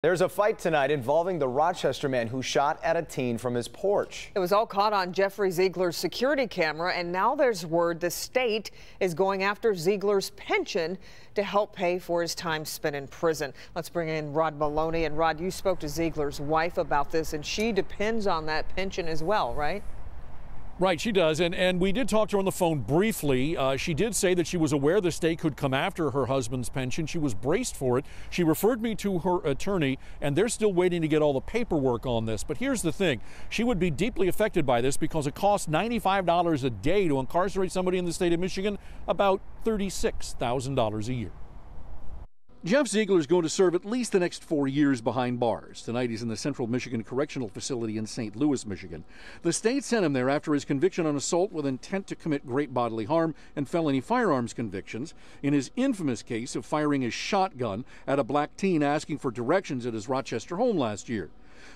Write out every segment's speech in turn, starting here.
There's a fight tonight involving the Rochester man who shot at a teen from his porch. It was all caught on Jeffrey Ziegler's security camera, and now there's word the state is going after Ziegler's pension to help pay for his time spent in prison. Let's bring in Rod Maloney. And Rod, you spoke to Ziegler's wife about this, and she depends on that pension as well, right? Right, she does, and we did talk to her on the phone briefly. She did say that she was aware the state could come after her husband's pension. She was braced for it. She referred me to her attorney, and they're still waiting to get all the paperwork on this. But here's the thing. She would be deeply affected by this because it costs $95 a day to incarcerate somebody in the state of Michigan, about $36,000 a year. Jeff Ziegler is going to serve at least the next 4 years behind bars. Tonight he's in the Central Michigan Correctional Facility in St. Louis, Michigan. The state sent him there after his conviction on assault with intent to commit great bodily harm and felony firearms convictions in his infamous case of firing his shotgun at a black teen asking for directions at his Rochester home last year.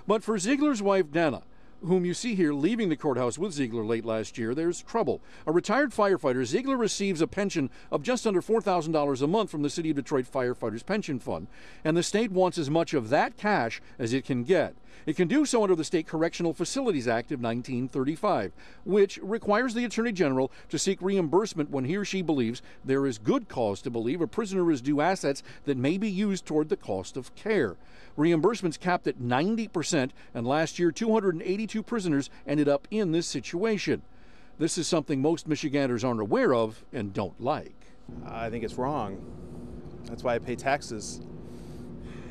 But for Ziegler's wife, Dana, whom you see here leaving the courthouse with Ziegler late last year, there's trouble. A retired firefighter, Ziegler receives a pension of just under $4,000 a month from the City of Detroit Firefighters Pension Fund, and the state wants as much of that cash as it can get. It can do so under the State Correctional Facilities Act of 1935, which requires the Attorney General to seek reimbursement when he or she believes there is good cause to believe a prisoner is due assets that may be used toward the cost of care. Reimbursements capped at 90%, and last year 282 prisoners ended up in this situation. This is something most Michiganders aren't aware of and don't like. I think it's wrong. That's why I pay taxes.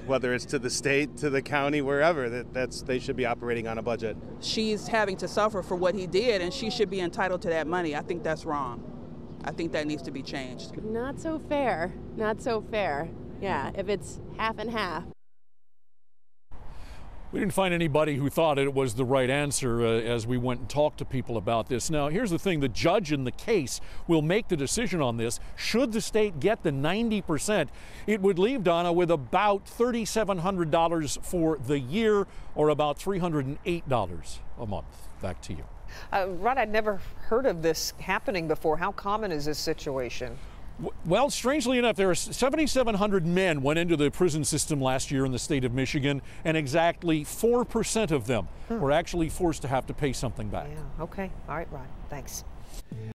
Whether it's to the state, to the county, wherever, they should be operating on a budget. She's having to suffer for what he did, and she should be entitled to that money. I think that's wrong. I think that needs to be changed. Not so fair. Not so fair. Yeah, if it's half and half. We didn't find anybody who thought it was the right answer as we went and talked to people about this. Now, here's the thing. The judge in the case will make the decision on this. Should the state get the 90%, it would leave Donna with about $3,700 for the year, or about $308 a month. Back to you. Rod, I'd never heard of this happening before. How common is this situation? Well, strangely enough, there are 7,700 men went into the prison system last year in the state of Michigan, and exactly 4% of them were actually forced to have to pay something back. Yeah, okay. All right, Rod. Thanks.